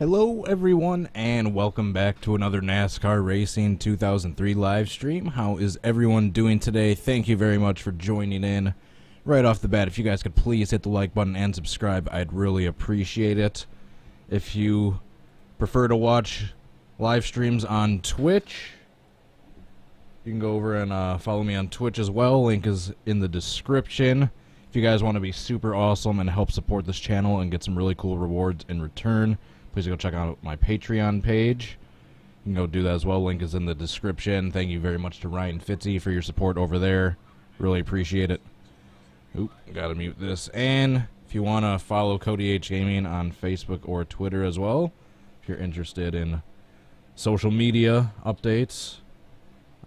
Hello everyone and welcome back to another NASCAR Racing 2003 live stream. How is everyone doing today? Thank you very much for joining in. Right off the bat, if you guys could please hit the like button and subscribe, I'd really appreciate it. If you prefer to watch live streams on Twitch, you can go over and follow me on Twitch as well. Link is in the description. If you guys want to be super awesome and help support this channel and get some really cool rewards in return, please go check out my Patreon page. You can go do that as well. Link is in the description. Thank you very much to Ryan Fitzy for your support over there. Really appreciate it. Oop, gotta mute this. And if you want to follow Cody H Gaming on Facebook or Twitter as well, if you're interested in social media updates,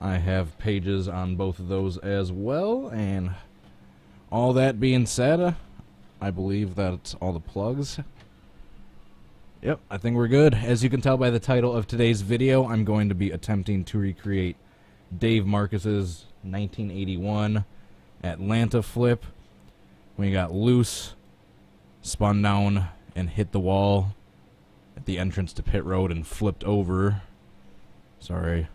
I have pages on both of those as well. And all that being said, I believe that's all the plugs. Yep, I think we're good. As you can tell by the title of today's video, I'm going to be attempting to recreate Dave Marcis's 1981 Atlanta flip when he got loose, spun down, and hit the wall at the entrance to pit road and flipped over. Sorry.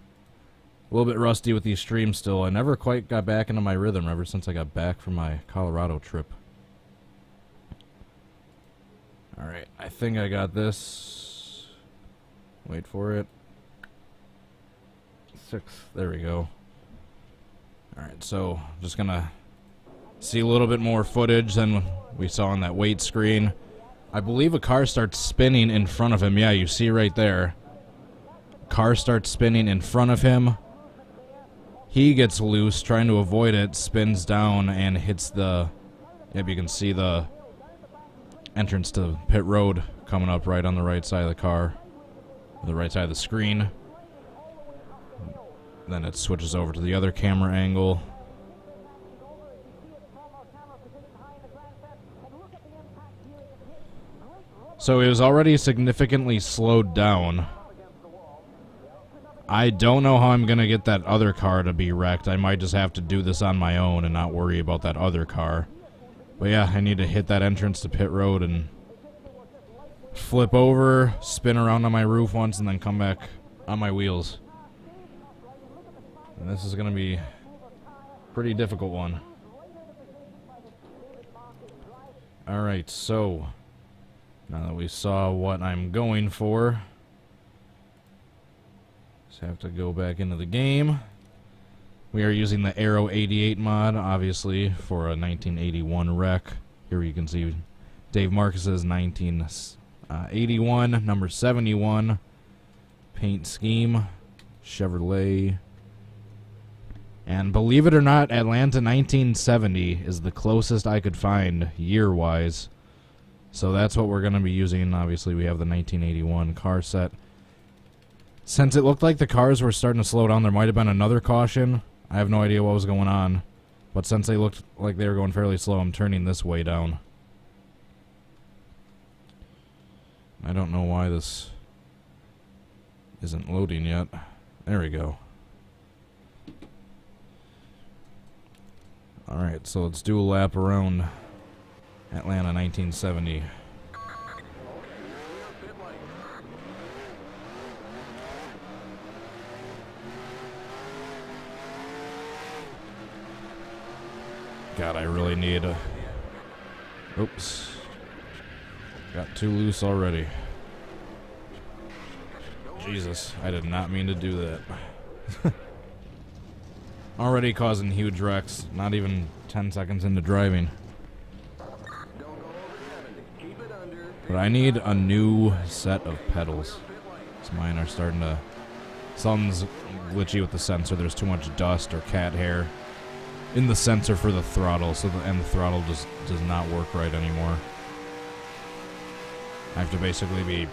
A little bit rusty with these streams still. I never quite got back into my rhythm ever since I got back from my Colorado trip. Alright, I think I got this. Wait for it. 6. There we go. Alright, so just gonna see a little bit more footage than we saw on that weight screen. I believe a car starts spinning in front of him. Yeah, you see right there. Car starts spinning in front of him. He gets loose, trying to avoid it, spins down and hits the... Yep, you can see the entrance to pit road coming up right on the right side of the car, the right side of the screen. Then it switches over to the other camera angle. So it was already significantly slowed down. I don't know how I'm gonna get that other car to be wrecked. I might just have to do this on my own and not worry about that other car. But yeah, I need to hit that entrance to pit road and flip over, spin around on my roof once, and then come back on my wheels. And this is going to be a pretty difficult one. Alright, so now that we saw what I'm going for, just have to go back into the game. We are using the Aero 88 mod, obviously, for a 1981 wreck. Here you can see Dave Marcis's 1981, number 71, paint scheme, Chevrolet. And believe it or not, Atlanta 1970 is the closest I could find year-wise. So that's what we're going to be using. Obviously, we have the 1981 car set. Since it looked like the cars were starting to slow down, there might have been another caution. I have no idea what was going on, but since they looked like they were going fairly slow, I'm turning this way down. I don't know why this isn't loading yet. There we go. Alright, so let's do a lap around Atlanta 1970. God, I really need a... Oops. Got too loose already. Jesus, I did not mean to do that. Already causing huge wrecks, not even 10 seconds into driving. But I need a new set of pedals. So mine are starting to... Something's glitchy with the sensor. There's too much dust or cat hair in the sensor for the throttle, and the throttle just does not work right anymore. I have to basically be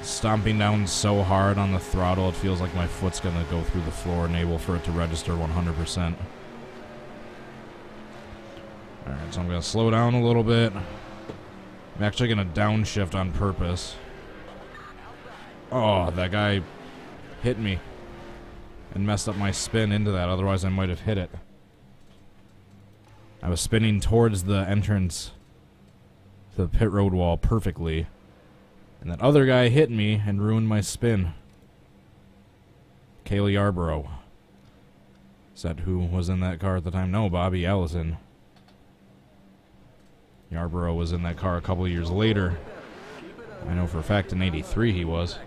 stomping down so hard on the throttle it feels like my foot's gonna go through the floor, enable for it to register 100%. Alright, so I'm gonna slow down a little bit. I'm actually gonna downshift on purpose. Oh, that guy hit me and messed up my spin into that, otherwise I might have hit it. I was spinning towards the entrance to the pit road wall perfectly, And that other guy hit me and ruined my spin. Kaylee Yarborough. Is that who was in that car at the time? No, Bobby Allison. Yarborough was in that car a couple of years later. I know for a fact in '83 he was.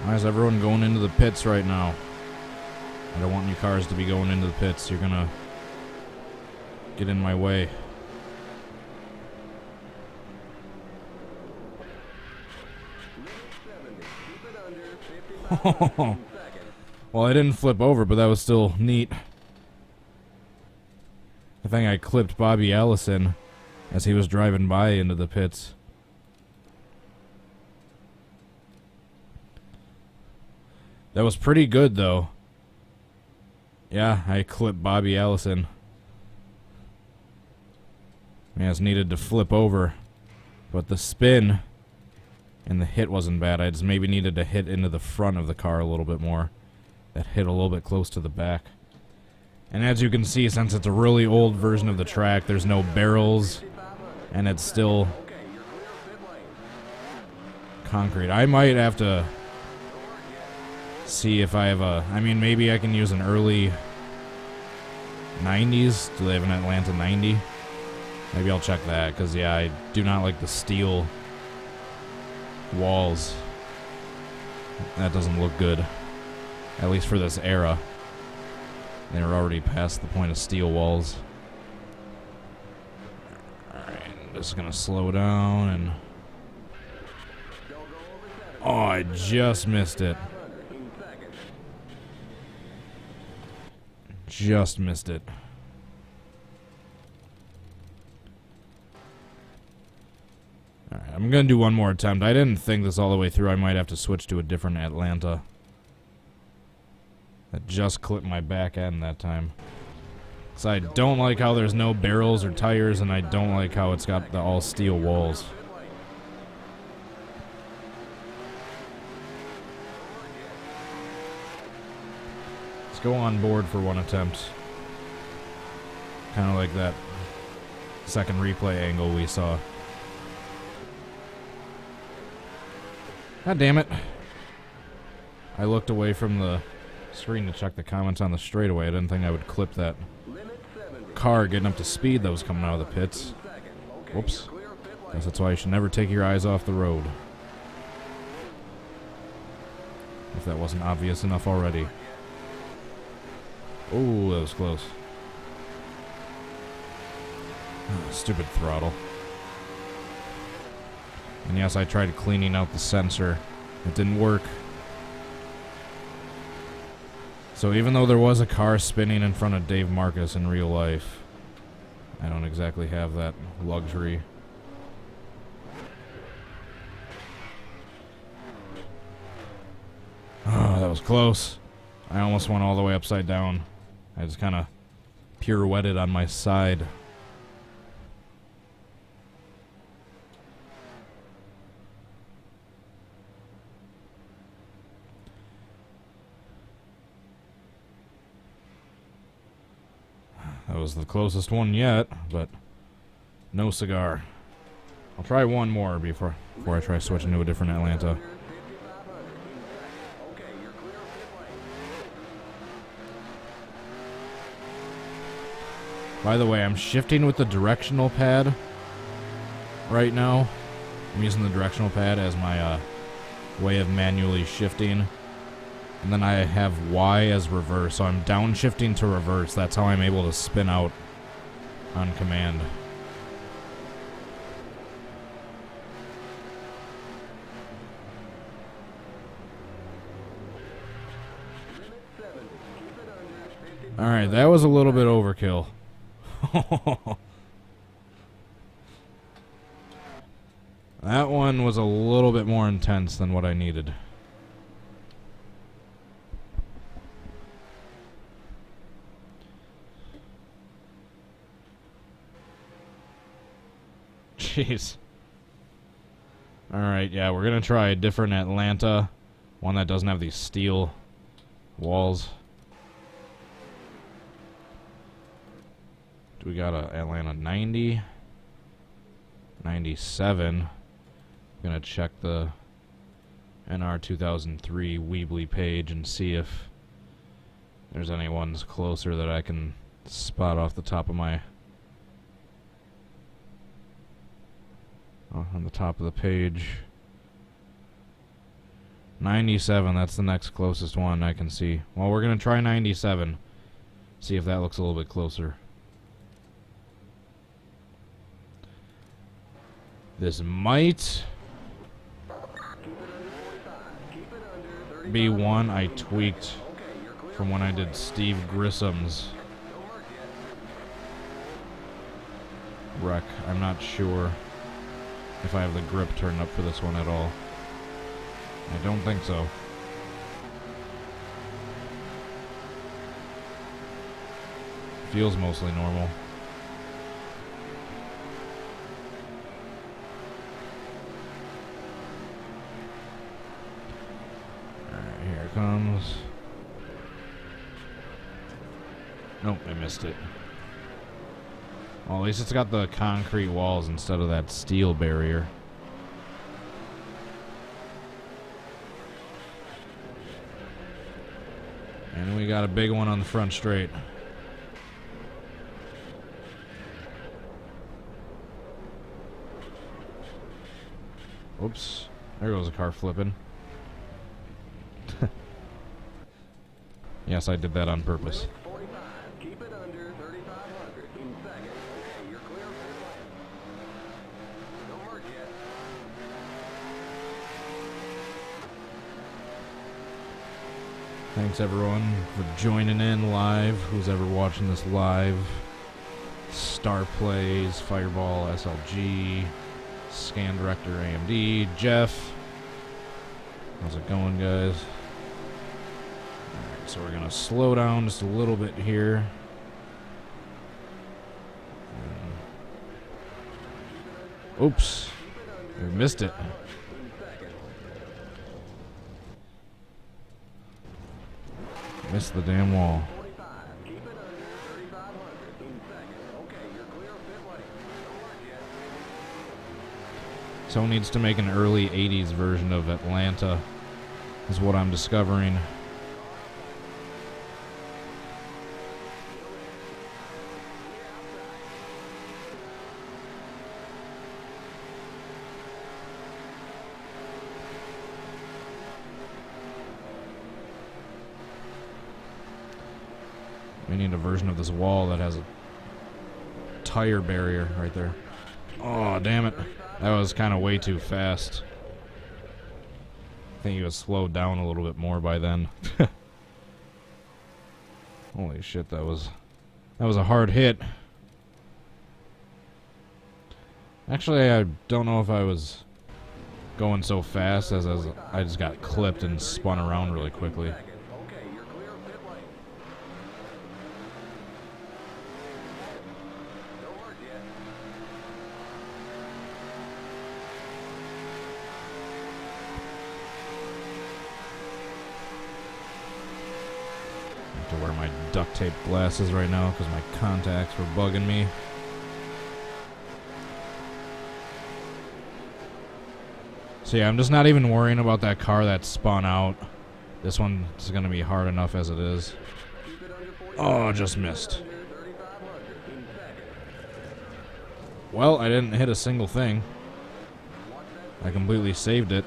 Why is everyone going into the pits right now? I don't want any cars to be going into the pits. You're gonna get in my way. Well, I didn't flip over, but that was still neat. I think I clipped Bobby Allison as he was driving by into the pits. That was pretty good, though. Yeah, I clipped Bobby Allison. I just needed to flip over. But the spin and the hit wasn't bad. I just maybe needed to hit into the front of the car a little bit more. That hit a little bit close to the back. And as you can see, since it's a really old version of the track, there's no barrels. And it's still concrete. I might have to see if I have a... I mean, maybe I can use an early 90s. Do they have an Atlanta 90? Maybe I'll check that, because, yeah, I do not like the steel walls. That doesn't look good. At least for this era. They were already past the point of steel walls. Alright, I'm just going to slow down and... Oh, I just missed it. Just missed it. Alright, I'm going to do one more attempt. I didn't think this all the way through. I might have to switch to a different Atlanta. That just clipped my back end that time. So I don't like how there's no barrels or tires, and I don't like how it's got the all steel walls. Let's go on board for one attempt. Kind of like that second replay angle we saw. God damn it. I looked away from the screen to check the comments on the straightaway. I didn't think I would clip that car getting up to speed that was coming out of the pits. Whoops. Guess that's why you should never take your eyes off the road. If that wasn't obvious enough already. Oh, that was close. Oh, stupid throttle. And yes, I tried cleaning out the sensor. It didn't work. So even though there was a car spinning in front of Dave Marcis in real life, I don't exactly have that luxury. Oh, that was close. I almost went all the way upside down. I just kind of pirouetted on my side. That was the closest one yet, but no cigar. I'll try one more before I try switching to a different Atlanta. By the way, I'm shifting with the directional pad right now. I'm using the directional pad as my way of manually shifting. And then I have Y as reverse, so I'm downshifting to reverse. That's how I'm able to spin out on command. Alright, that was a little bit overkill. That one was a little bit more intense than what I needed. Jeez. Alright, yeah, we're gonna try a different Atlanta. One that doesn't have these steel walls. Do we got a Atlanta 90? 97. I'm gonna check the NR2003 Weebly page and see if there's any ones closer that I can spot off the top of my... on the top of the page. 97, that's the next closest one I can see. Well, we're gonna try 97. See if that looks a little bit closer. This might be one I tweaked from when I did Steve Grissom's wreck. I'm not sure if I have the grip turned up for this one at all. I don't think so. Feels mostly normal. Alright, here it comes. Nope, I missed it. Well, at least it's got the concrete walls instead of that steel barrier. And we got a big one on the front straight. Oops. There goes a car flipping. Yes, I did that on purpose. Thanks everyone for joining in live. Who's ever watching this live? Star Plays, Fireball, SLG, Scan Director, AMD, Jeff. How's it going, guys? Alright, so we're gonna slow down just a little bit here. Oops. We missed it. Missed the damn wall. Someone needs to make an early 80s version of Atlanta, is what I'm discovering. We need a version of this wall that has a tire barrier right there. Oh, damn it. That was kind of way too fast. I think he was slowed down a little bit more by then. Holy shit, that was a hard hit. Actually, I don't know if I was going so fast as I just got clipped and spun around really quickly. To wear my duct tape glasses right now because my contacts were bugging me. So yeah, I'm just not even worrying about that car that spun out. This one is going to be hard enough as it is. Oh, just missed. Well, I didn't hit a single thing. I completely saved it.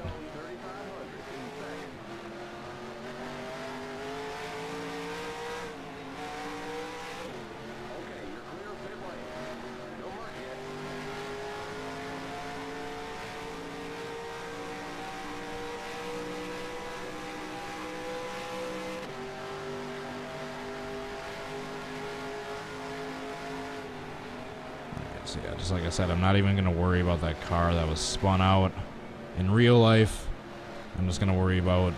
So yeah, just like I said, I'm not even going to worry about that car that was spun out in real life. I'm just going to worry about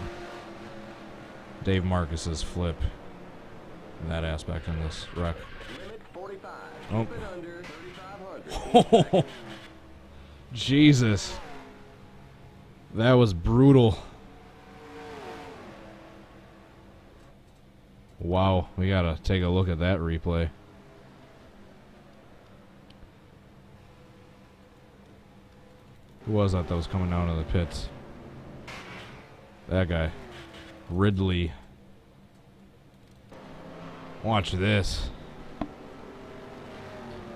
Dave Marcis's flip in that aspect in this wreck. Oh. Jesus. That was brutal. Wow, we gotta take a look at that replay. Who was that was coming down to the pits? That guy. Ridley. Watch this.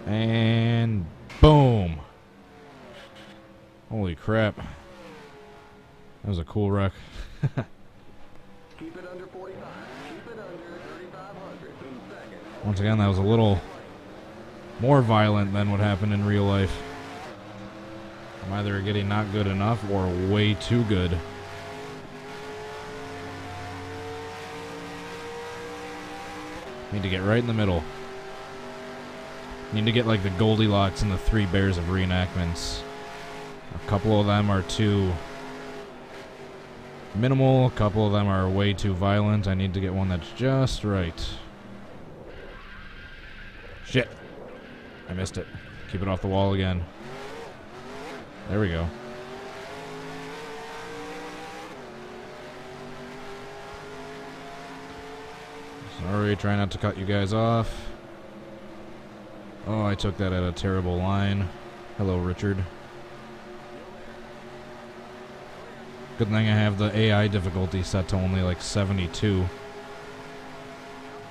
And boom. Holy crap. That was a cool wreck. Keep it under 45. Keep it under 3,500 in second. Once again, that was a little more violent than what happened in real life. I'm either getting not good enough or way too good. Need to get right in the middle. Need to get like the Goldilocks and the Three Bears of reenactments. A couple of them are too minimal, a couple of them are way too violent. I need to get one that's just right. Shit. I missed it. Keep it off the wall again. There we go. Sorry, try not to cut you guys off. Oh, I took that at a terrible line. Hello, Richard. Good thing I have the AI difficulty set to only like 72.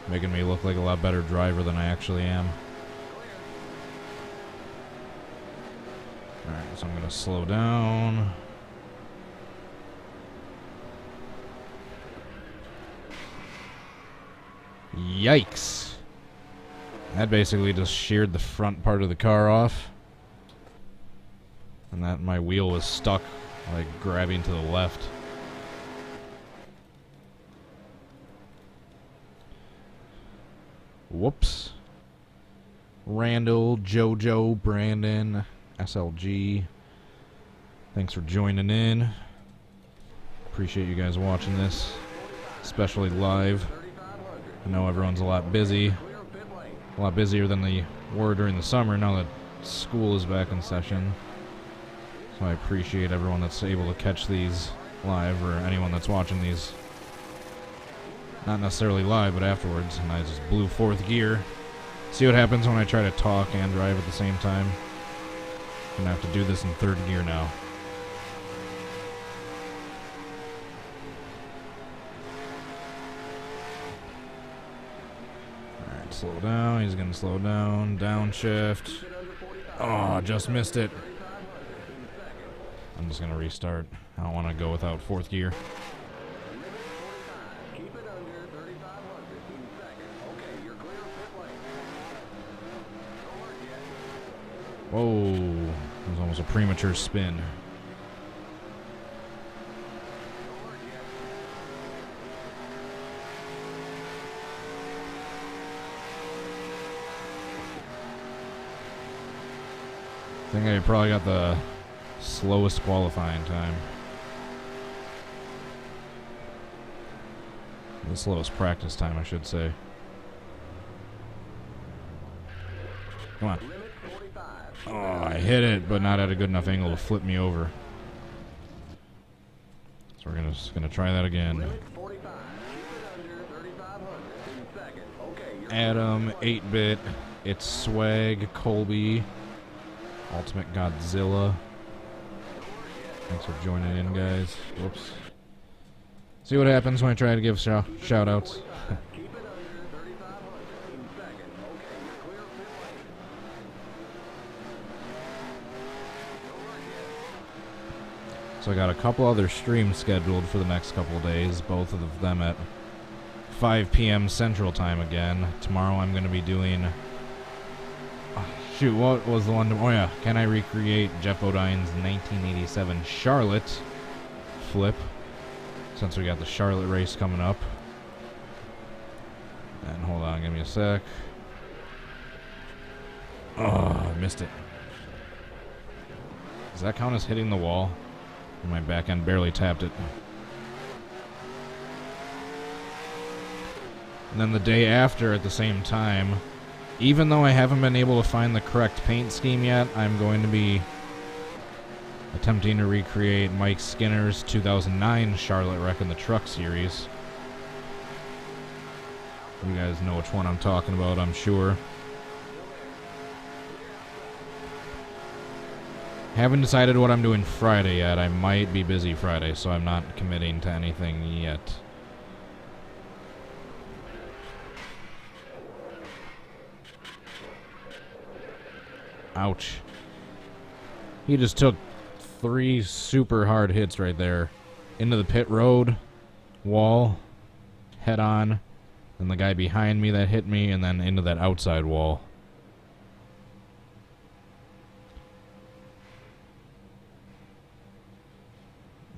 Making me look like a lot better driver than I actually am. Alright, so I'm gonna slow down. Yikes. That basically just sheared the front part of the car off. And that my wheel was stuck, like grabbing to the left. Whoops. Randall, Jojo, Brandon, SLG. Thanks for joining in. Appreciate you guys watching this, especially live. I know everyone's a lot busy. A lot busier than they were during the summer now that school is back in session. So I appreciate everyone that's able to catch these live, or anyone that's watching these not necessarily live but afterwards. And I just blew fourth gear. See what happens when I try to talk and drive at the same time. I'm gonna have to do this in third gear now. Alright, slow down. He's gonna slow down. Downshift. Oh, just missed it. I'm just gonna restart. I don't want to go without fourth gear. Whoa, that was almost a premature spin. I think I probably got the slowest qualifying time. The slowest practice time, I should say. Come on. Oh, I hit it, but not at a good enough angle to flip me over. So we're just gonna try that again. Adam, 8-bit, it's Swag, Colby, Ultimate Godzilla. Thanks for joining in, guys. Whoops. See what happens when I try to give shout-outs. So I got a couple other streams scheduled for the next couple of days, both of them at 5 p.m. Central Time again. Tomorrow I'm going to be doing... shoot, what was the one? Oh yeah, can I recreate Jeff Bodine's 1987 Charlotte flip? Since we got the Charlotte race coming up. And hold on, give me a sec. Oh, I missed it. Does that count as hitting the wall? My back end barely tapped it. And then the day after, at the same time, even though I haven't been able to find the correct paint scheme yet, I'm going to be attempting to recreate Mike Skinner's 2009 Charlotte Wreck in the Truck Series. You guys know which one I'm talking about, I'm sure. Haven't decided what I'm doing Friday yet. I might be busy Friday, so I'm not committing to anything yet. Ouch. He just took 3 super hard hits right there. Into the pit road, wall, head on, then the guy behind me that hit me, and then into that outside wall.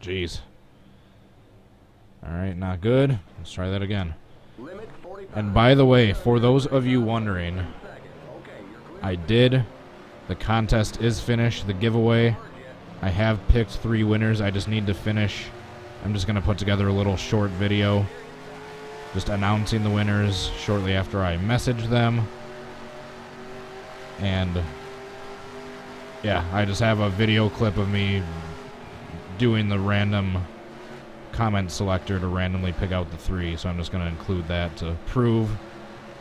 Jeez. Alright, not good. Let's try that again. And by the way, for those of you wondering, the contest is finished, the giveaway. I have picked 3 winners. I just need to finish. I'm just going to put together a little short video just announcing the winners shortly after I message them. And yeah, I just have a video clip of me doing the random comment selector to randomly pick out the 3, so I'm just going to include that to prove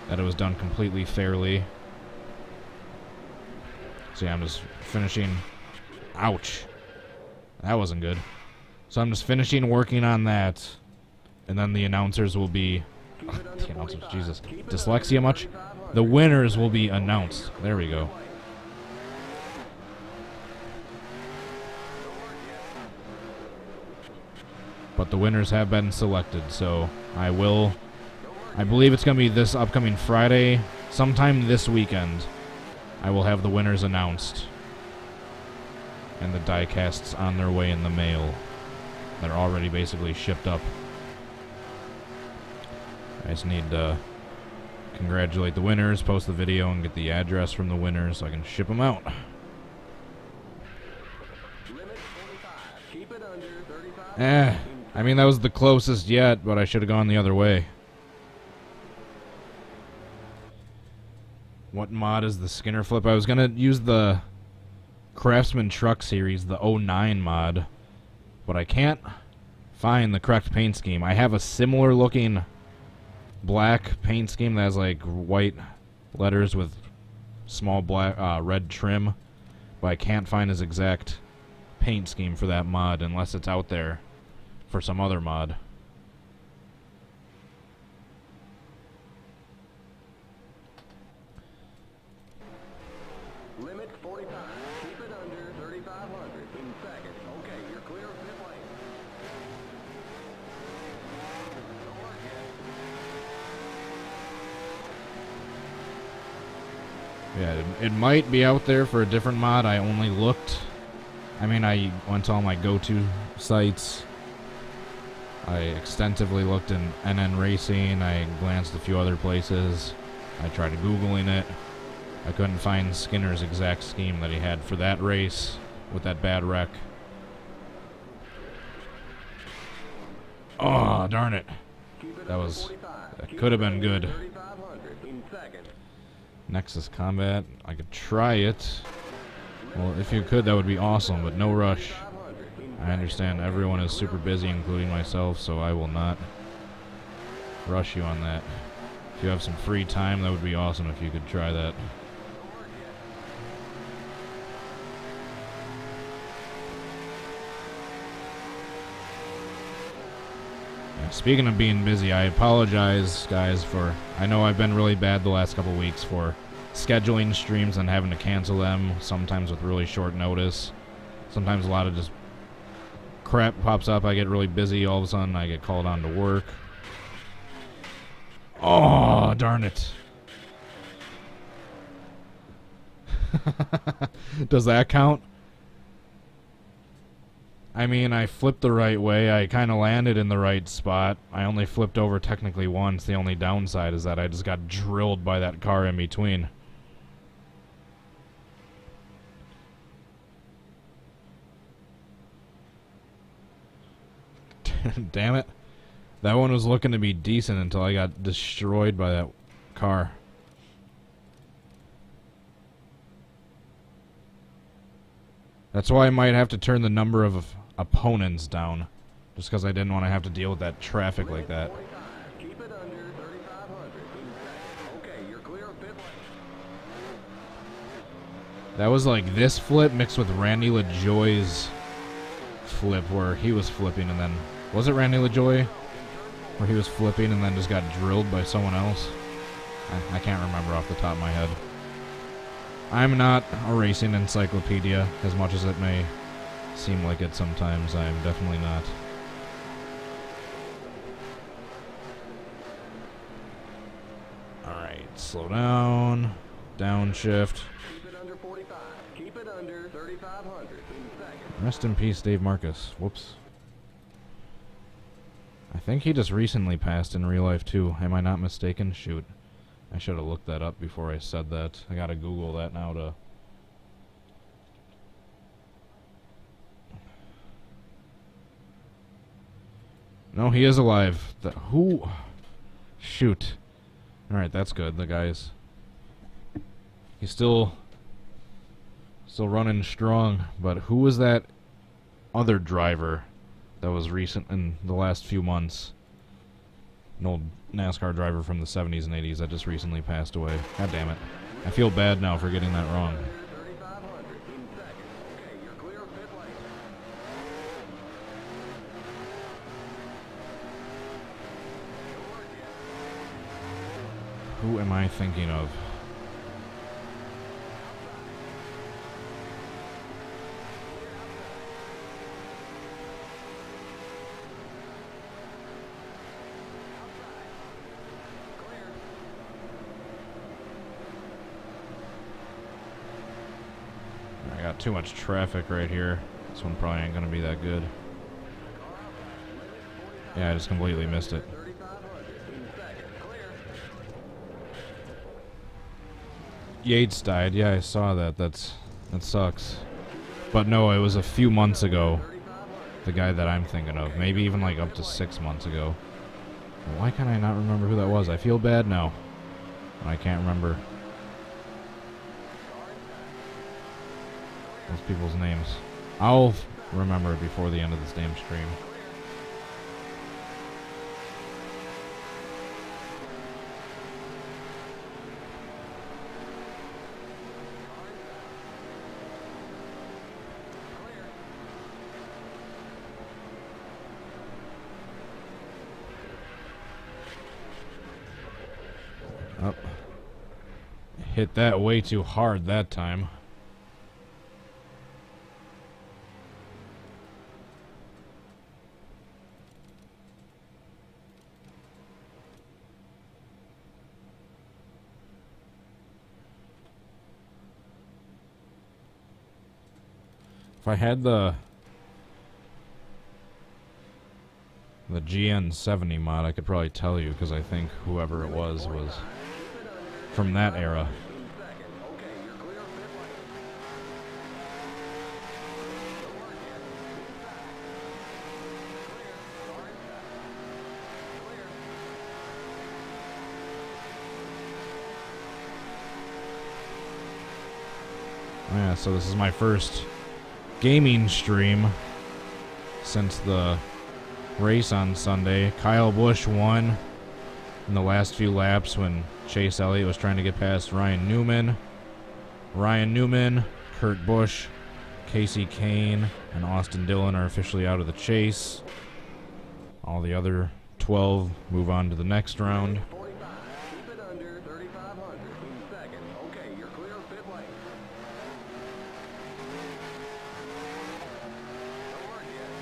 that it was done completely fairly. So yeah, I'm just finishing. Ouch. That wasn't good. So I'm just finishing working on that, and then the announcers will be... the announcers, Jesus. Dyslexia much? The winners will be announced. There we go. But the winners have been selected, so I believe it's going to be this upcoming Friday, sometime this weekend. I will have the winners announced. And the die-casts on their way in the mail. They're already basically shipped up. I just need to congratulate the winners, post the video, and get the address from the winners so I can ship them out. I mean, that was the closest yet, but I should have gone the other way. What mod is the Skinner flip? I was going to use the Craftsman Truck Series, the 09 mod, but I can't find the correct paint scheme. I have a similar looking black paint scheme that has like white letters with small black red trim, but I can't find his exact paint scheme for that mod unless it's out there for some other mod. Limit 45. Keep it under 3,500 in seconds. Okay, you're clear of pit lane. Don't work yet. Yeah, it might be out there for a different mod. I only looked. I mean, I went to all my go-to sites. I extensively looked in NN Racing. I glanced a few other places. I tried Googling it. I couldn't find Skinner's exact scheme that he had for that race with that bad wreck. Oh, darn it. That could have been good. Nexus Combat. I could try it. Well, if you could, that would be awesome, but no rush. I understand everyone is super busy, including myself, so I will not rush you on that. If you have some free time, that would be awesome if you could try that. Yeah, speaking of being busy, I apologize, guys, for... I know I've been really bad the last couple weeks for scheduling streams and having to cancel them, sometimes with really short notice. Sometimes a lot of just crap pops up. I get really busy. All of a sudden, I get called on to work. Oh, darn it. Does that count? I mean, I flipped the right way. I kind of landed in the right spot. I only flipped over technically once. The only downside is that I just got drilled by that car in between. Damn it. That one was looking to be decent until I got destroyed by that car. That's why I might have to turn the number of opponents down. Just because I didn't want to have to deal with that traffic like that. Keep it under 3,500. Okay, you're clear of pit lane. That was like this flip mixed with Randy LaJoy's flip where he was flipping and then... Was it Randy LaJoy? Where he was flipping and then just got drilled by someone else? I can't remember off the top of my head. I'm not a racing encyclopedia, as much as it may seem like it sometimes. I am definitely not. Alright, slow down. Downshift. Keep it under 45. Keep it under 3,500. Rest in peace, Dave Marcis. Whoops. I think he just recently passed in real life, too. Am I not mistaken? Shoot. I should have looked that up before I said that. I gotta Google that now to... No, he is alive. Who? Shoot. Alright, that's good. The guy's... He's still running strong. But who was that other driver that was recent in the last few months? An old NASCAR driver from the 70s and 80s that just recently passed away. God damn it. I feel bad now for getting that wrong. 3,500. Okay, you're clear of pit lane. Who am I thinking of? I got too much traffic right here. This one probably ain't gonna be that good. Yeah, I just completely missed it. Yates died. Yeah, I saw that. That sucks. But no, it was a few months ago. The guy that I'm thinking of. Maybe even like up to 6 months ago. Why can I not remember who that was? I feel bad now. I can't remember those people's names. I'll remember it before the end of this damn stream. Up. Hit that way too hard that time. If I had the GN70 mod, I could probably tell you, because I think whoever it was from that era. Yeah, so this is my first gaming stream since the race on Sunday. Kyle Busch won in the last few laps when Chase Elliott was trying to get past Ryan Newman. Kurt Busch, Casey Kane, and Austin Dillon are officially out of the chase. All the other 12 move on to the next round. Keep it under 3,500 in second. Okay, you're clear of pit lane. Don't work yet.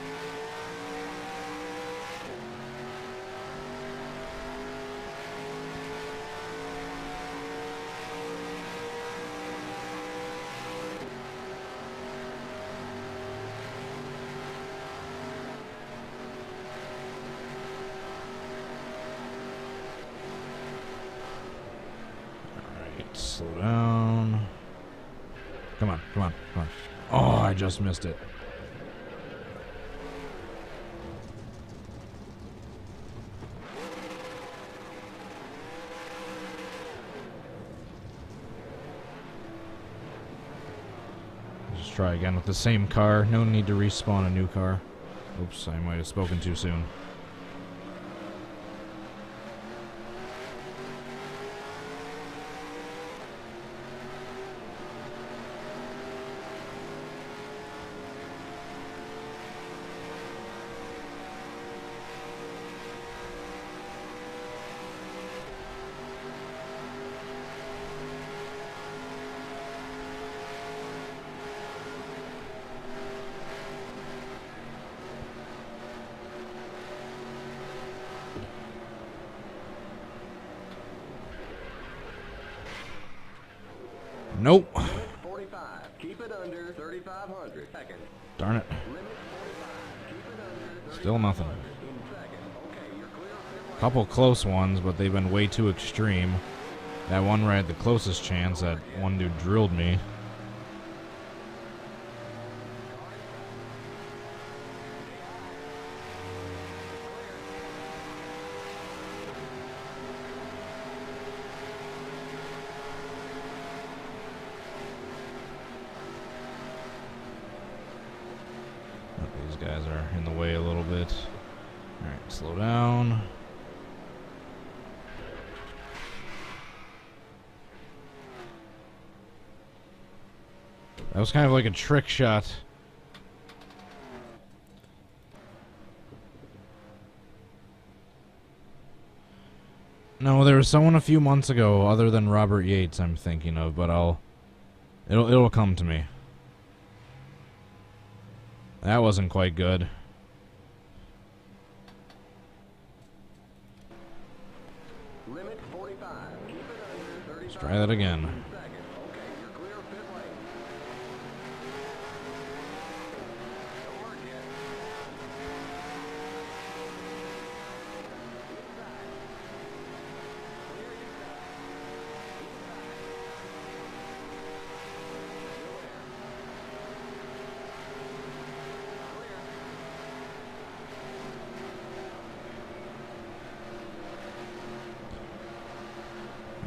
Slow down. Come on. Oh, I just missed it. Just Let's try again with the same car. No need to respawn a new car. Oops, I might have spoken too soon. Nope. 45. Keep it under 3,500 seconds. Darn it. Limit 45. Keep it under Still nothing. 3,500 seconds. Okay, you're clear of pit lane. Couple close ones, but they've been way too extreme. That one where I had the closest chance, that one dude drilled me. These guys are in the way a little bit. Alright, slow down. That was kind of like a trick shot. No, there was someone a few months ago other than Robert Yates I'm thinking of, but it'll come to me. That wasn't quite good. Limit 45. Keep it under 35. Let's try that again. seconds. Okay, you're clear of pit lane. Don't work yet. Inside. Clear inside. Still there. Clear.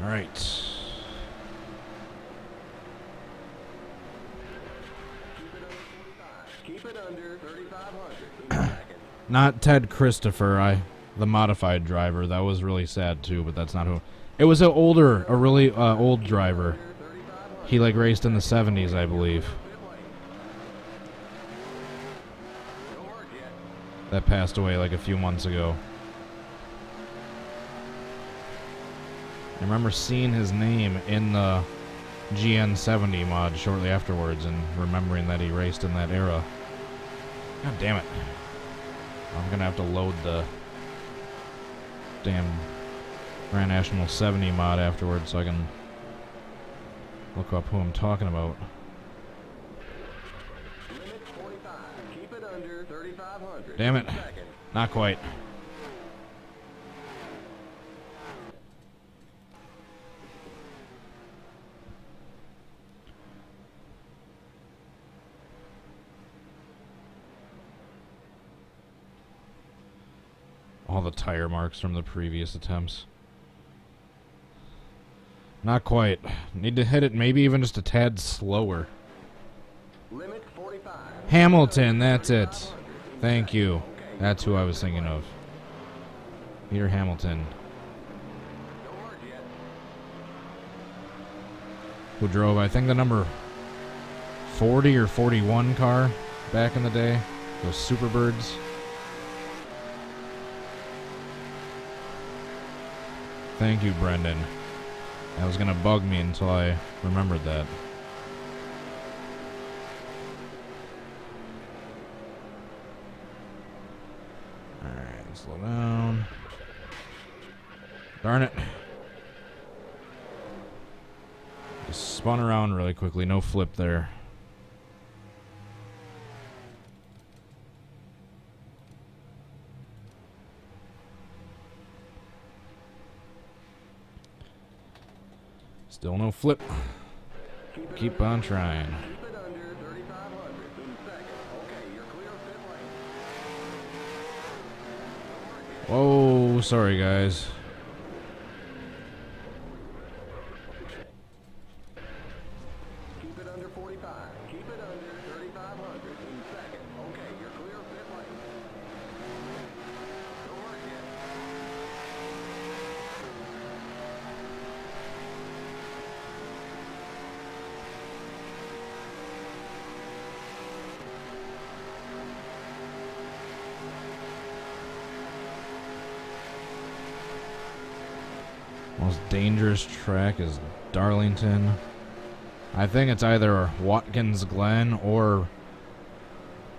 All right. Keep it under 3,500 seconds. Not Ted Christopher, the modified driver. That was really sad too, but that's not who. It was a really old driver. He like raced in the 70s, I believe. Don't work yet. That passed away like a few months ago. I remember seeing his name in the GN70 mod shortly afterwards and remembering that he raced in that era. God damn it. I'm gonna have to load the damn Grand National 70 mod afterwards so I can look up who I'm talking about. Limit 45. Keep it under 3,500 Damn it. seconds. Not quite. All the tire marks from the previous attempts. Not quite. Need to hit it maybe even just a tad slower. Limit 45. Hamilton, that's it. Thank you. That's who I was thinking of. Peter Hamilton. Don't work yet. Who drove, I think, the number 40 or 41 car back in the day. Those Superbirds. Thank you, Brendan. That was gonna bug me until I remembered that. Alright, slow down. Darn it. Just spun around really quickly, no flip there. Still no flip. Keep on trying. Keep it under 3,500 seconds. Okay, you're clear of pit lane. Whoa, sorry guys. Keep it under 45. Keep it under Most dangerous track is Darlington. I think it's either Watkins Glen or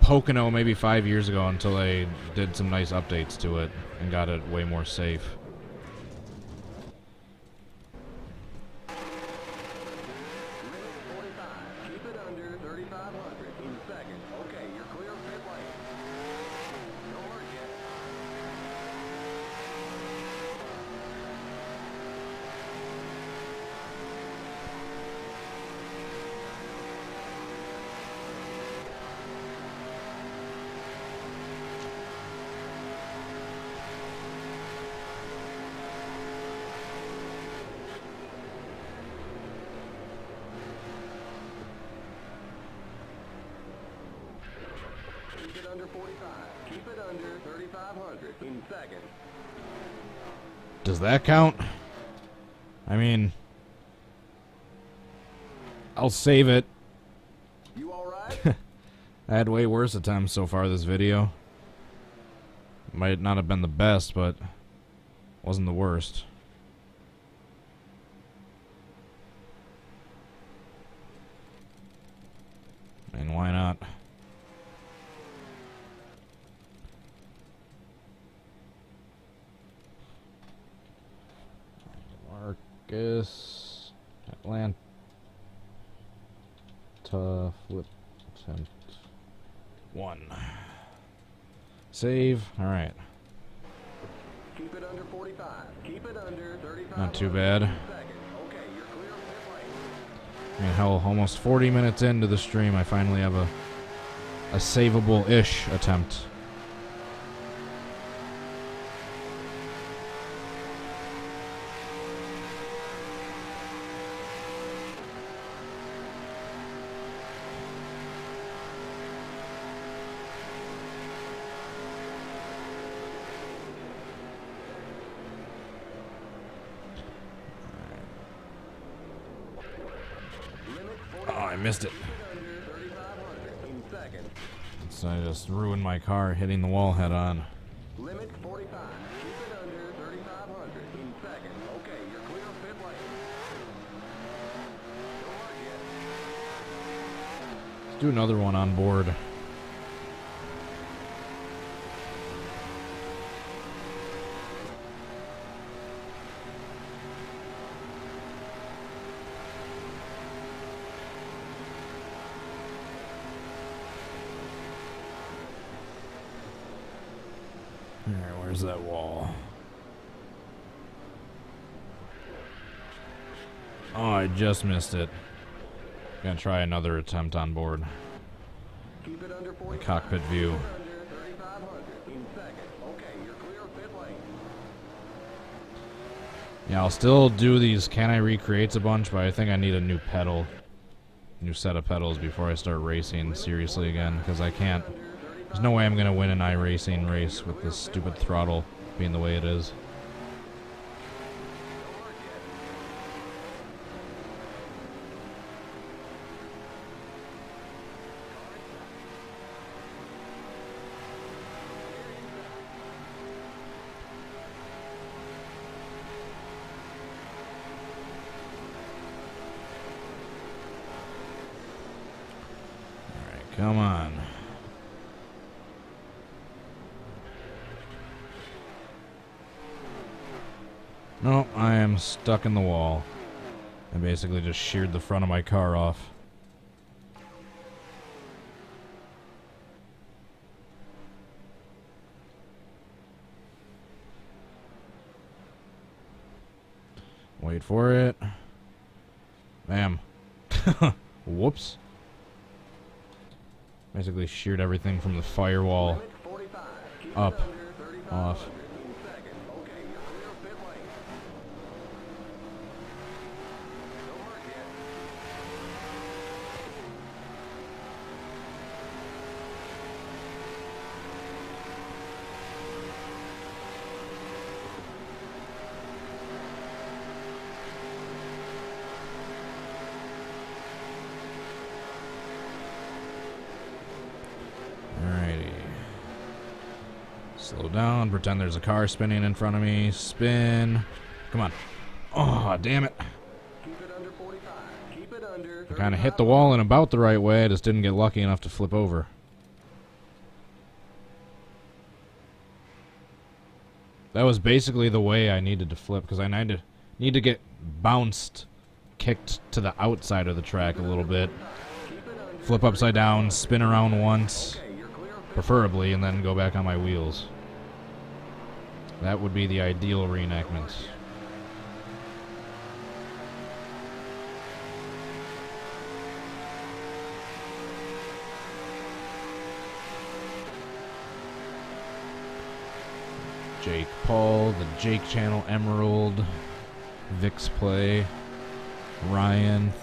Pocono maybe 5 years ago until they did some nice updates to it and got it way more safe. Keep it under 45. Keep it under 3,500 in seconds. Does that count? I mean, I'll save it. You alright? I had way worse attempts so far this video. Might not have been the best, but wasn't the worst. And why not? Marcis, Atlanta, flip attempt 1. Save. All right. Keep it under 45. Keep it under 35. Not too bad. Okay, you're clear of pit lane. And hell, almost 40 minutes into the stream, I finally have a savable-ish attempt. I missed it. So I just ruined my car hitting the wall head on. Limit 45. Keep it under 3,500 in seconds. Okay, you're clear of pit lane. Don't work yet. Let's do another one on board. Alright, where's that wall? Oh, I just missed it. Gonna try another attempt on board. Keep it under The 45. cockpit view. Under 3,500 in seconds. Okay, you're clear of pit lane. Yeah, I'll still do these Can I Recreates a bunch, but I think I need a new pedal. New set of pedals before I start racing seriously again, because I can't. There's no way I'm going to win an iRacing race with this stupid throttle being the way it is. Alright, come on. No, I am stuck in the wall. I basically just sheared the front of my car off. Wait for it. Bam. Whoops. Basically sheared everything from the firewall up, off. Alrighty. Slow down, pretend there's a car spinning in front of me. Spin. Come on. Oh, damn it. Keep it under 45. Keep it under. I kind of hit the wall in about the right way. I just didn't get lucky enough to flip over. That was basically the way I needed to flip, because I need to get bounced, kicked to the outside of the track a little bit. Flip upside down, spin around once, preferably, and then go back on my wheels. That would be the ideal reenactment. Jake Paul, the Jake Channel Emerald, Vix Play, Ryan.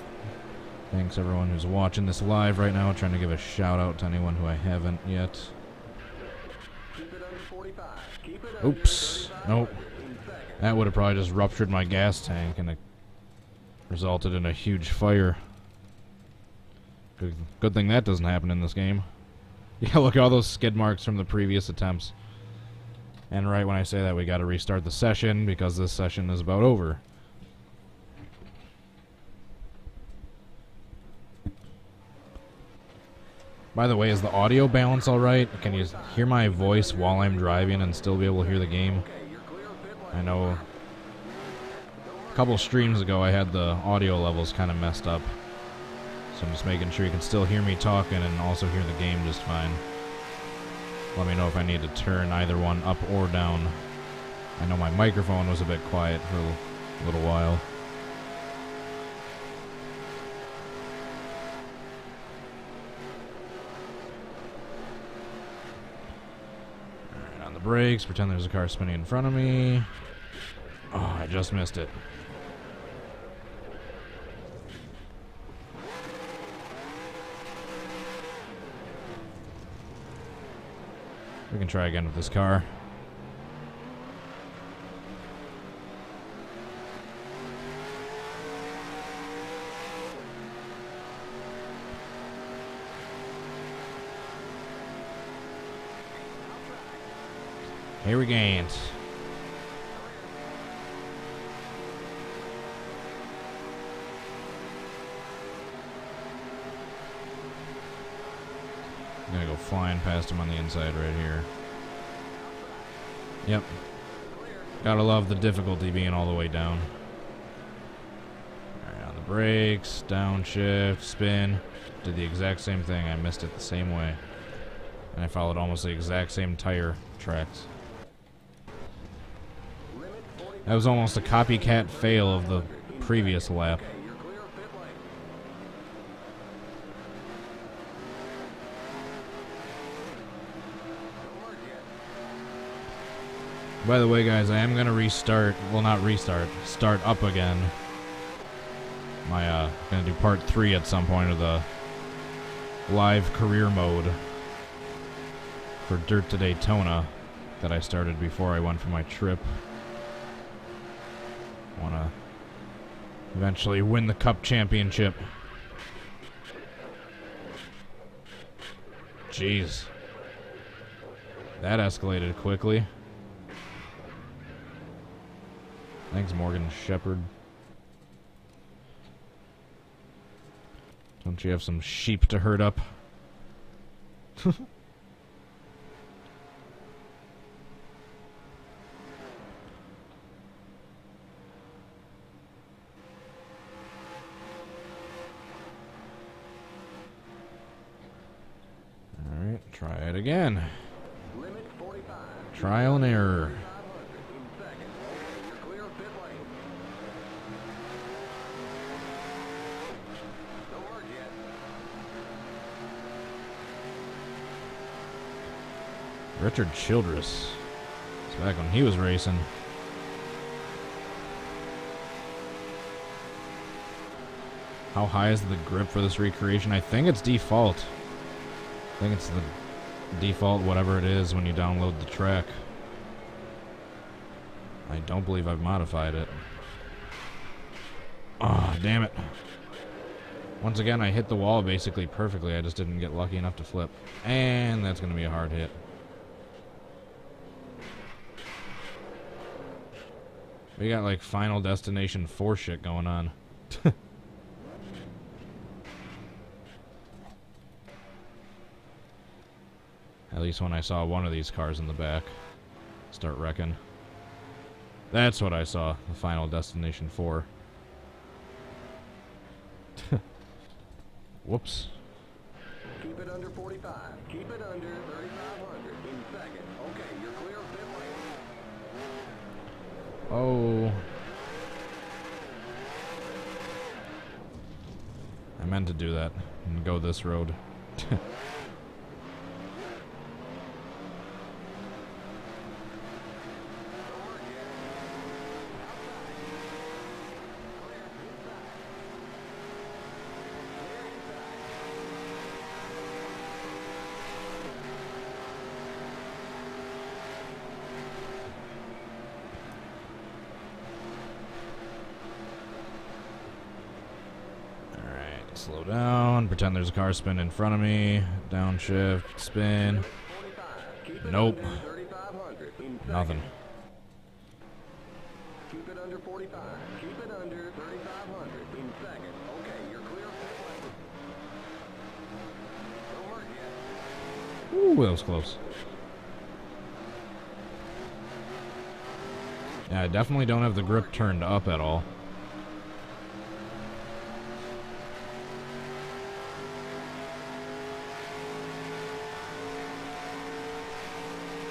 Thanks everyone who's watching this live right now. Trying to give a shout out to anyone who I haven't yet. Oops. Nope. That would have probably just ruptured my gas tank and it resulted in a huge fire. Good thing that doesn't happen in this game. Yeah, look at all those skid marks from the previous attempts. And right when I say that, we got to restart the session because this session is about over. By the way, is the audio balance alright? Can you hear my voice while I'm driving and still be able to hear the game? I know a couple streams ago I had the audio levels kind of messed up. So I'm just making sure you can still hear me talking and also hear the game just fine. Let me know if I need to turn either one up or down. I know my microphone was a bit quiet for a little while. Alright, on the brakes, pretend there's a car spinning in front of me. Oh, I just missed it. We can try again with this car. Here we go. I'm gonna go flying past him on the inside right here. Yep. Gotta love the difficulty being all the way down. Alright, on the brakes, downshift, spin. Did the exact same thing. I missed it the same way. And I followed almost the exact same tire tracks. That was almost a copycat fail of the previous lap. By the way, guys, I am going to restart, well, not restart, start up again. Going to do part 3 at some point of the live career mode for Dirt to Daytona that I started before I went for my trip. I want to eventually win the Cup Championship. Jeez. That escalated quickly. Thanks, Morgan Shepherd. Don't you have some sheep to herd up? Alright, try it again. Trial and error. Richard Childress. It's back when he was racing. How high is the grip for this recreation? I think it's default. I think it's the default whatever it is when you download the track. I don't believe I've modified it. Oh, damn it. Once again, I hit the wall basically perfectly. I just didn't get lucky enough to flip. And that's going to be a hard hit. We got like Final Destination 4 shit going on. At least when I saw one of these cars in the back start wrecking. That's what I saw, the Final Destination 4. Whoops. Keep it under 45. Keep it under 3,500 in second. Okay, you're clear of pit lane. Oh. I meant to do that and go this road. Slow down, pretend there's a car spin in front of me, downshift, spin. Nope. Nothing. Keep it under 45. Keep it under 3,500 in second. Okay, you're clear of pit lane. Don't work yet. Ooh, that was close. Yeah, I definitely don't have the grip turned up at all.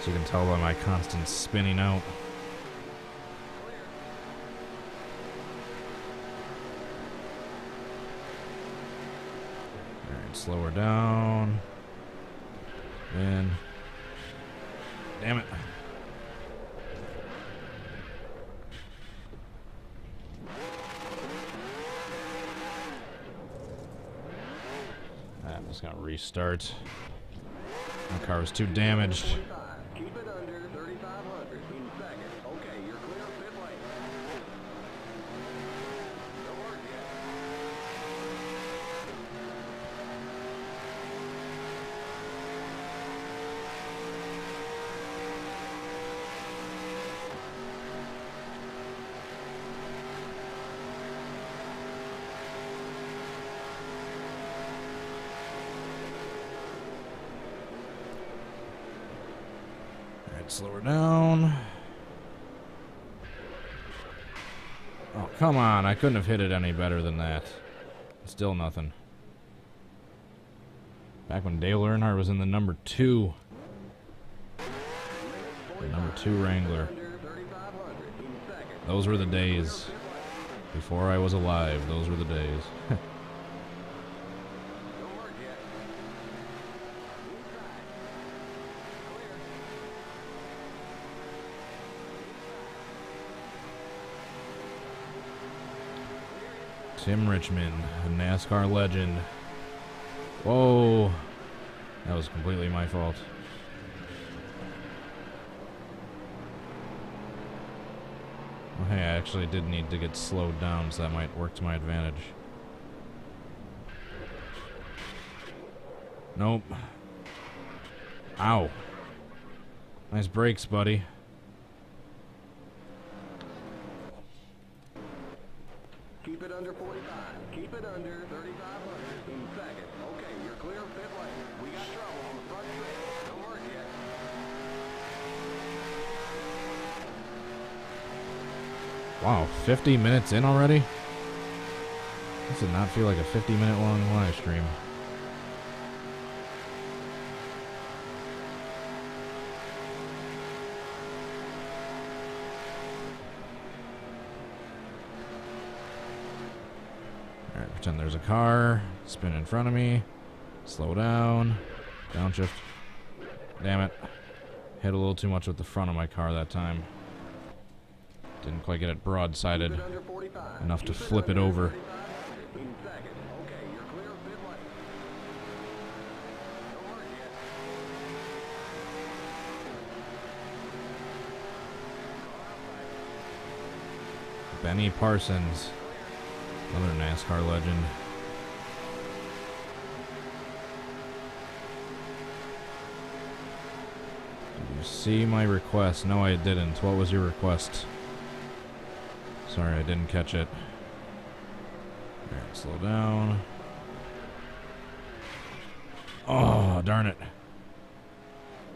So you can tell by my constant spinning out. Alright, slow her down. In. Damn it. I'm just gonna restart. My car was too damaged. Keep it under 3,500 in second. Okay, you're clear of pit lane. Don't work yet. Slow her down. Oh, come on. I couldn't have hit it any better than that. Still nothing. Back when Dale Earnhardt was in the number 2. The number 2 Wrangler. Those were the days. Before I was alive, those were the days. Tim Richmond, a NASCAR legend. Whoa. That was completely my fault. Well, hey, I actually did need to get slowed down, so that might work to my advantage. Nope. Ow. Nice brakes, buddy. Keep it under 45. Keep it under 3,500 in second. Okay, you're clear of pit lane. We got trouble on the front stretch. Don't work yet. Wow, 50 minutes in already? This did not feel like a 50-minute long live stream. Alright, pretend there's a car. Spin in front of me. Slow down. Downshift. Damn it. Hit a little too much with the front of my car that time. Didn't quite get it broadsided enough to flip it over. Benny Parsons, another NASCAR legend. Did you see my request? No, I didn't. What was your request? Sorry, I didn't catch it. Alright, slow down. Oh, darn it.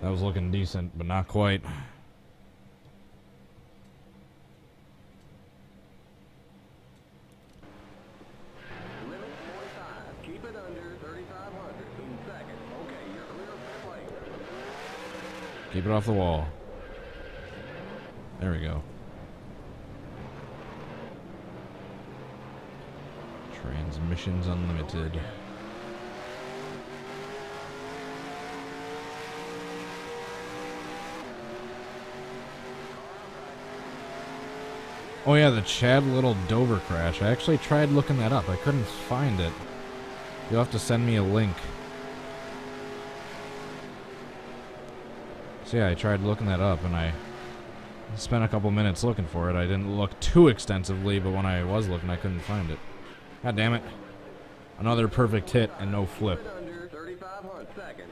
That was looking decent, but not quite. Limit 45. Keep it under 3,500 in seconds. Okay, you're clear of pit lane. Keep it off the wall. There we go. Transmissions unlimited. Oh yeah, the Chad Little Dover crash. I actually tried looking that up. I couldn't find it. You'll have to send me a link. So yeah, I tried looking that up and I spent a couple minutes looking for it. I didn't look too extensively, but when I was looking, I couldn't find it. God damn it. Another perfect hit and no flip. Keep it under 3,500 seconds.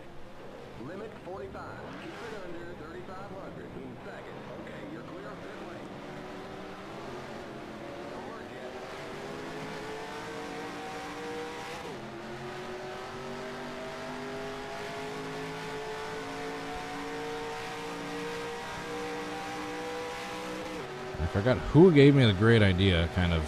Limit 45. Keep it under 3,500 in seconds. Okay, you're clear of pit lane. Don't work yet. I forgot who gave me the great idea, kind of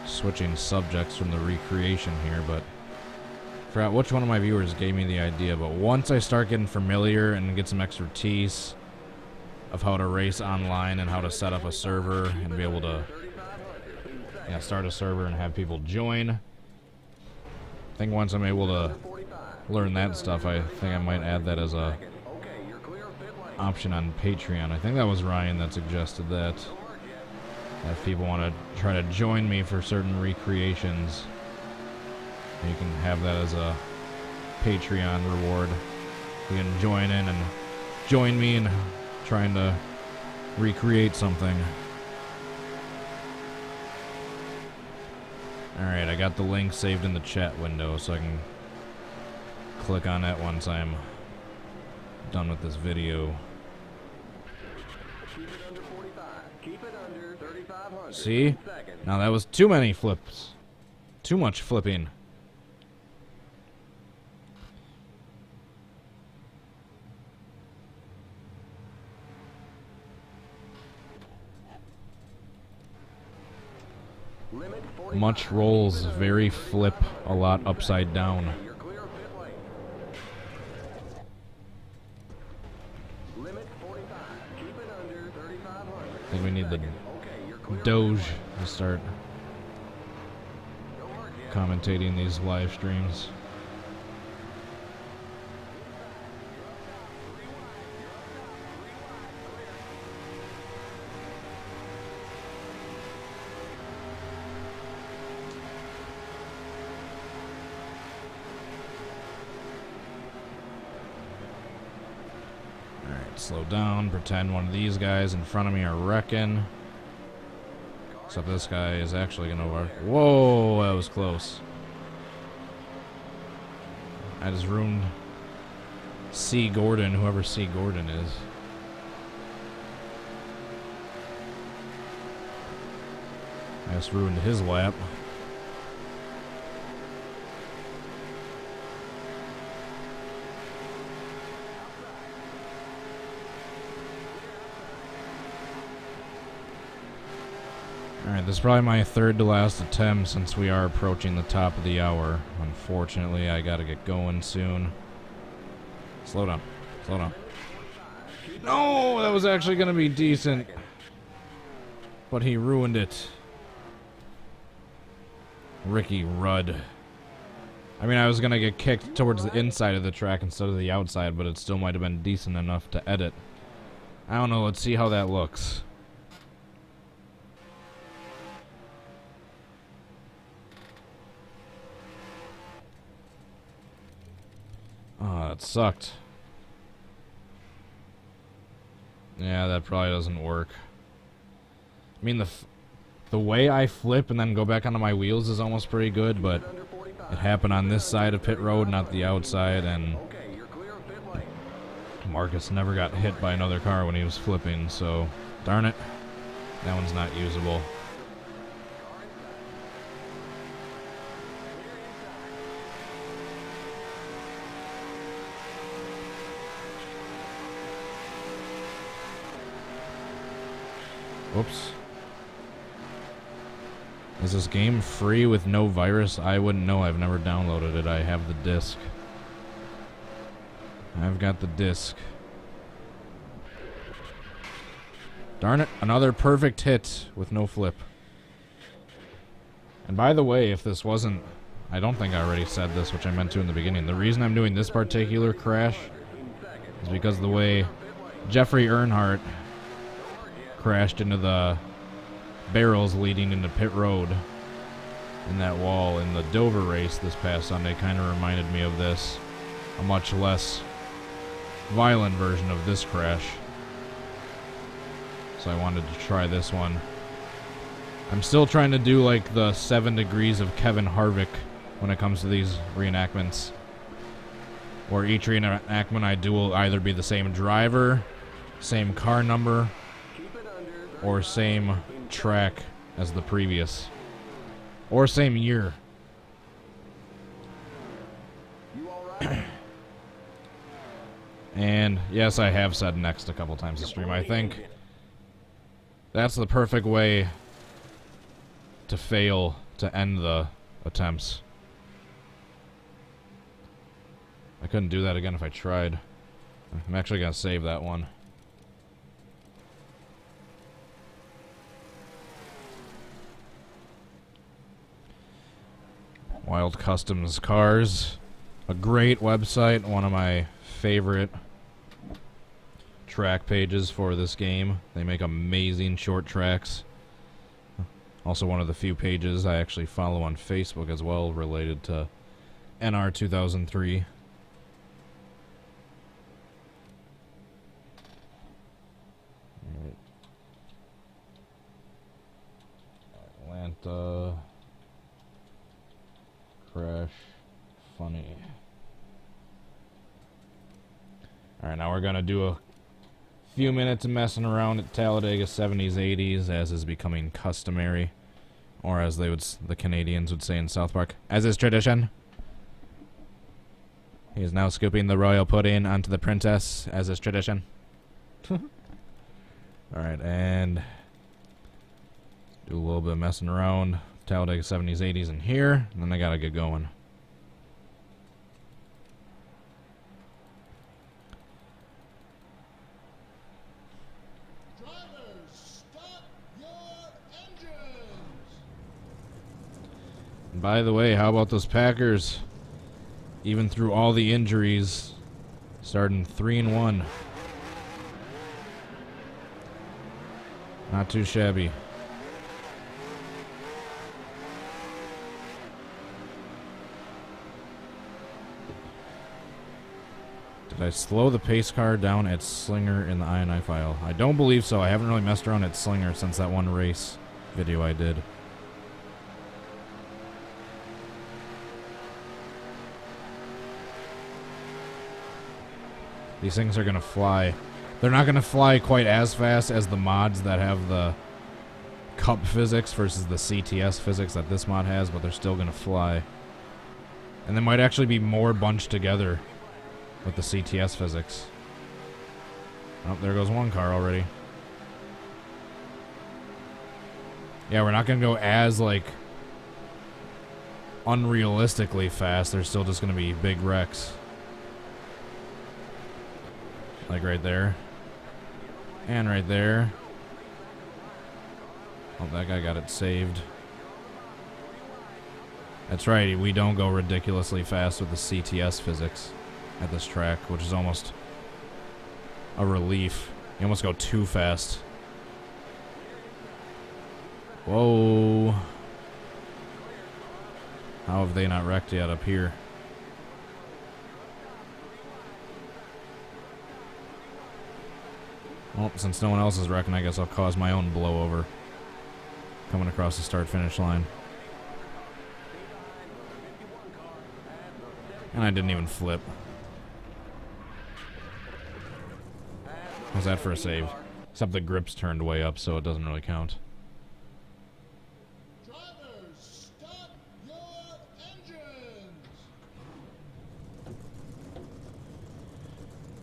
switching subjects from the recreation here, but I forgot which one of my viewers gave me the idea. But once I start getting familiar and get some expertise of how to race online and how to set up a server and be able to start a server and have people join, I think once I'm able to learn that stuff, I think I might add that as a option on Patreon. I think that was Ryan that suggested that. If people want to try to join me for certain recreations, you can have that as a Patreon reward. You can join in and join me in trying to recreate something. Alright, I got the link saved in the chat window, so I can click on that once I'm done with this video. Keep it under 45. Keep it under 3,500. See? Now that was too many flips. Too much flipping. Limit 45. Much rolls, very flip, a lot upside down. You're clear of pit lane. Limit 45. Keep it under 3,500. I think we need the Okay, you're clear. Doge to start Don't work yet. commentating these live streams. Alright, slow down. Pretend one of these guys in front of me are wrecking. Except this guy is actually going to work. Whoa, that was close. I just ruined C. Gordon, whoever C. Gordon is. I just ruined his lap. Alright, this is probably my third to last attempt since we are approaching the top of the hour. Unfortunately, I gotta get going soon. Slow down. Slow down. No, that was actually gonna be decent. But he ruined it. Ricky Rudd. I mean, I was gonna get kicked towards the inside of the track instead of the outside, but it still might have been decent enough to edit. I don't know, let's see how that looks. Oh, that sucked. Yeah, that probably doesn't work. I mean, the way I flip and then go back onto my wheels is almost pretty good, but it happened on this side of pit road, not the outside, and Okay, you're clear of pit lane. Marcus never got hit by another car when he was flipping, so darn it. That one's not usable. Whoops. Is this game free with no virus? I wouldn't know. I've never downloaded it. I have the disc. I've got the disc. Darn it. Another perfect hit with no flip. And by the way, if this wasn't... I don't think I already said this, which I meant to in the beginning. The reason I'm doing this particular crash is because the way Jeffrey Earnhardt crashed into the barrels leading into pit road in that wall in the Dover race this past Sunday kind of reminded me of this. A much less violent version of this crash. So I wanted to try this one. I'm still trying to do like the 7 degrees of Kevin Harvick when it comes to these reenactments. Where each reenactment I do will either be the same driver, same car number, or same track as the previous. Or same year. And yes, I have said next a couple times this stream. I think that's the perfect way to fail to end the attempts. I couldn't do that again if I tried. I'm actually going to save that one. Wild Customs Cars. A great website. One of my favorite track pages for this game. They make amazing short tracks. Also one of the few pages I actually follow on Facebook as well related to NR2003. Atlanta crash funny. Alright, now we're gonna do a few minutes of messing around at Talladega 70s 80s, as is becoming customary, or as they would, the Canadians would say in South Park, as is tradition. He is now scooping the royal pudding onto the princess, as is tradition. Alright, and do a little bit of messing around. Talladega 70s, 80s in here, and then I gotta get going. Drivers, stop your engines! And by the way, how about those Packers? Even through all the injuries, starting 3-1. Not too shabby. Did I slow the pace car down at Slinger in the INI file? I don't believe so. I haven't really messed around at Slinger since that one race video I did. These things are going to fly. They're not going to fly quite as fast as the mods that have the cup physics versus the CTS physics that this mod has, but they're still going to fly. And they might actually be more bunched together with the CTS physics. Oh, there goes one car already. Yeah, we're not going to go as, like, unrealistically fast. They're still just going to be big wrecks. Like right there. And right there. Oh, that guy got it saved. That's right, we don't go ridiculously fast with the CTS physics at this track, which is almost a relief. You almost go too fast. Whoa. How have they not wrecked yet up here? Well, since no one else is wrecking, I guess I'll cause my own blowover. Coming across the start-finish line. And I didn't even flip. How's that for a save? Except the grip's turned way up, so it doesn't really count. Drivers, start your engines.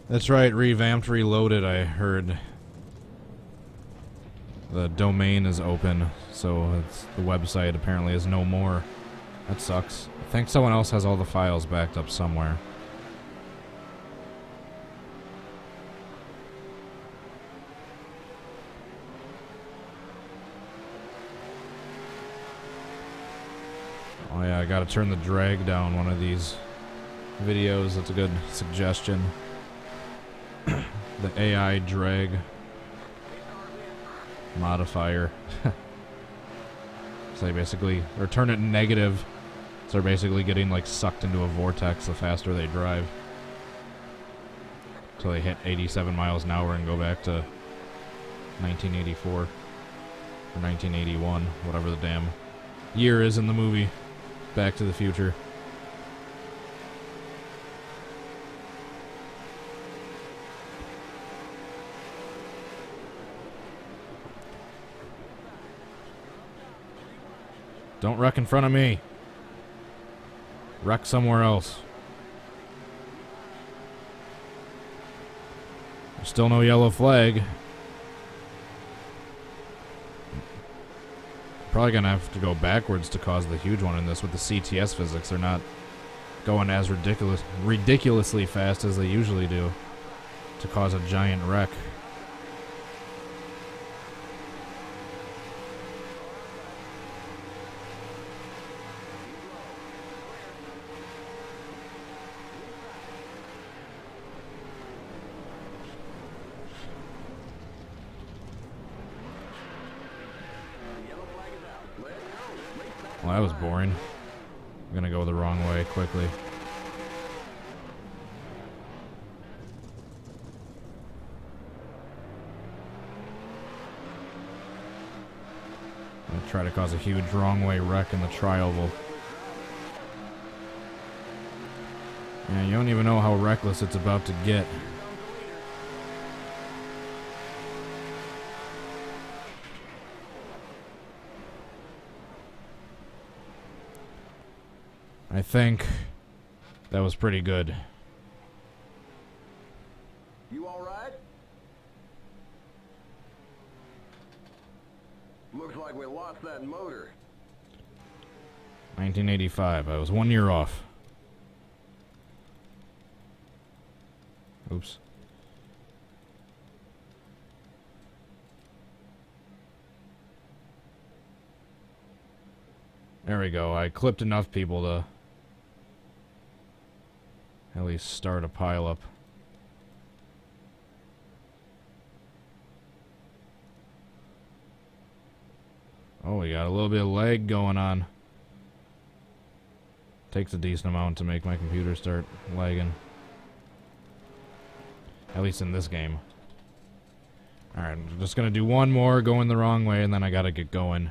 That's right, revamped, reloaded, I heard. The domain is open, so the website apparently is no more. That sucks. I think someone else has all the files backed up somewhere. Oh yeah, I gotta turn the drag down one of these videos. That's a good suggestion. The AI drag modifier. So they basically, or turn it negative, so they're basically getting like sucked into a vortex the faster they drive. So they hit 87 miles an hour and go back to 1984 or 1981, whatever the damn year is in the movie Back to the Future. Don't wreck in front of me. Wreck somewhere else. There's still no yellow flag. Probably gonna have to go backwards to cause the huge one in this with the CTS physics. They're not going as ridiculously fast as they usually do to cause a giant wreck. Well, that was boring. I'm gonna go the wrong way quickly. I'm gonna try to cause a huge wrong way wreck in the trioval. Yeah, you don't even know how reckless it's about to get. I think that was pretty good. You all right? Looks like we lost that motor. 1985. I was 1 year off. Oops. There we go. I clipped enough people to at least start a pileup. Oh, we got a little bit of lag going on. Takes a decent amount to make my computer start lagging. At least in this game. Alright, I'm just gonna do one more going the wrong way and then I gotta get going.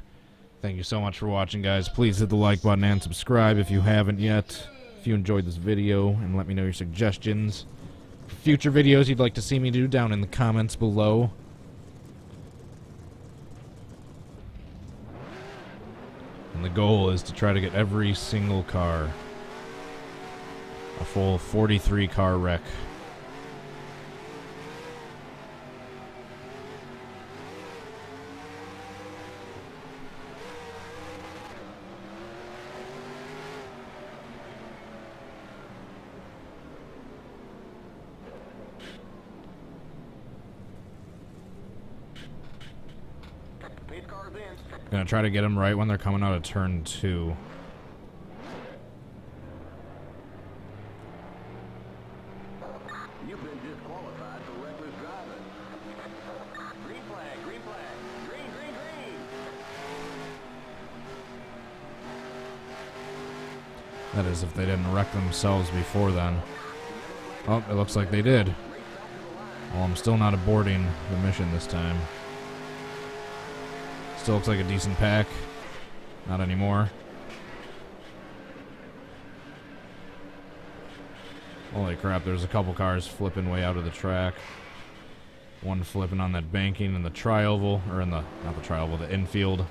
Thank you so much for watching, guys. Please hit the like button and subscribe if you haven't yet. If you enjoyed this video, and let me know your suggestions for future videos you'd like to see me do down in the comments below. And the goal is to try to get every single car a full 43 car wreck. Gonna try to get them right when they're coming out of turn 2. You've been disqualified for reckless driving. Green flag, green flag, green, green, green. That is, if they didn't wreck themselves before then. Oh, it looks like they did. Well, I'm still not aborting the mission this time. Still looks like a decent pack. Not anymore. Holy crap, there's a couple cars flipping way out of the track. One flipping on that banking in the tri-oval, or in the, not the tri-oval, the infield.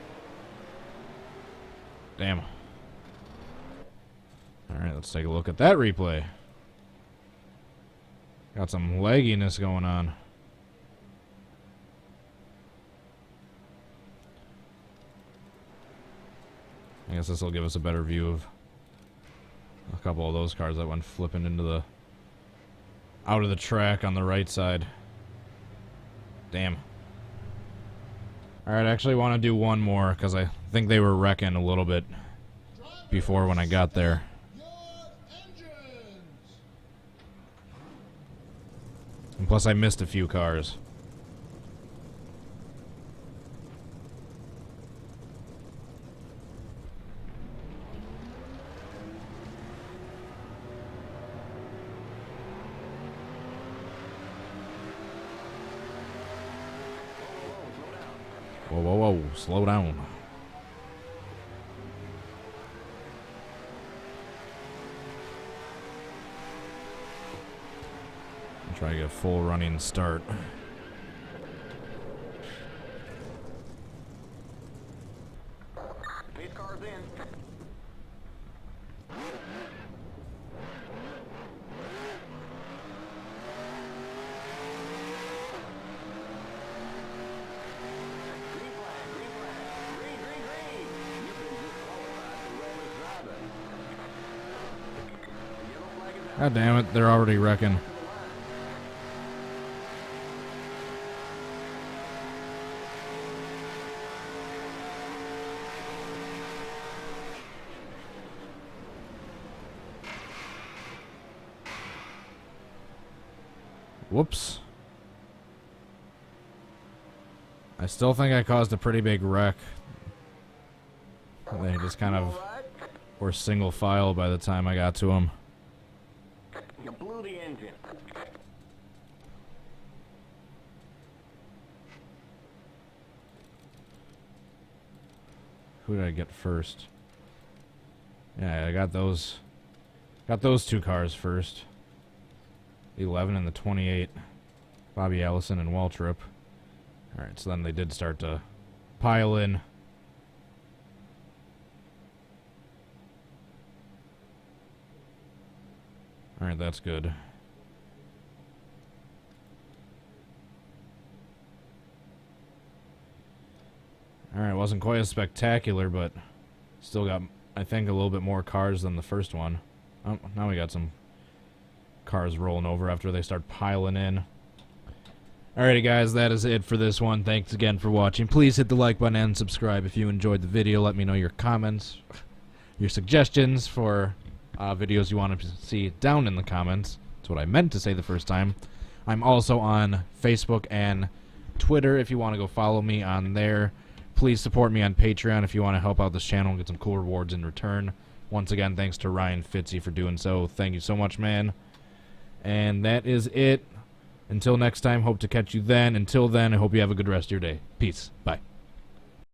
Damn. Alright, let's take a look at that replay. Got some legginess going on. I guess this will give us a better view of a couple of those cars that went flipping into the out of the track on the right side. Damn. Alright, I actually want to do one more because I think they were wrecking a little bit before when I got there. Your engines. And plus I missed a few cars. Whoa, whoa, whoa, slow down. I'll try to get a full running start. Pace car's in. Green flag, green flag. Green, green, green. You've been disqualified for reckless driving. The yellow flag is out. God damn it, they're already wrecking. Whoops. I still think I caused a pretty big wreck. They just kind of Alright. were single file by the time I got to them. You blew the engine. Who did I get first? Yeah, I got those. Got those two cars first. The 11 and the 28. Bobby Allison and Waltrip. Alright, so then they did start to pile in. Alright, that's good. Alright, wasn't quite as spectacular, but still got, I think, a little bit more cars than the first one. Oh, now we got some cars rolling over after they start piling in. Alrighty guys, that is it for this one. Thanks again for watching. Please hit the like button and subscribe if you enjoyed the video. Let me know your comments, your suggestions for videos you want to see down in the comments. That's what I meant to say the first time. I'm also on Facebook and Twitter if you want to go follow me on there. Please support me on Patreon if you want to help out this channel and get some cool rewards in return. Once again, thanks to Ryan Fitzy for doing so. Thank you so much, man. And that is it. Until next time, hope to catch you then. Until then, I hope you have a good rest of your day. Peace. Bye.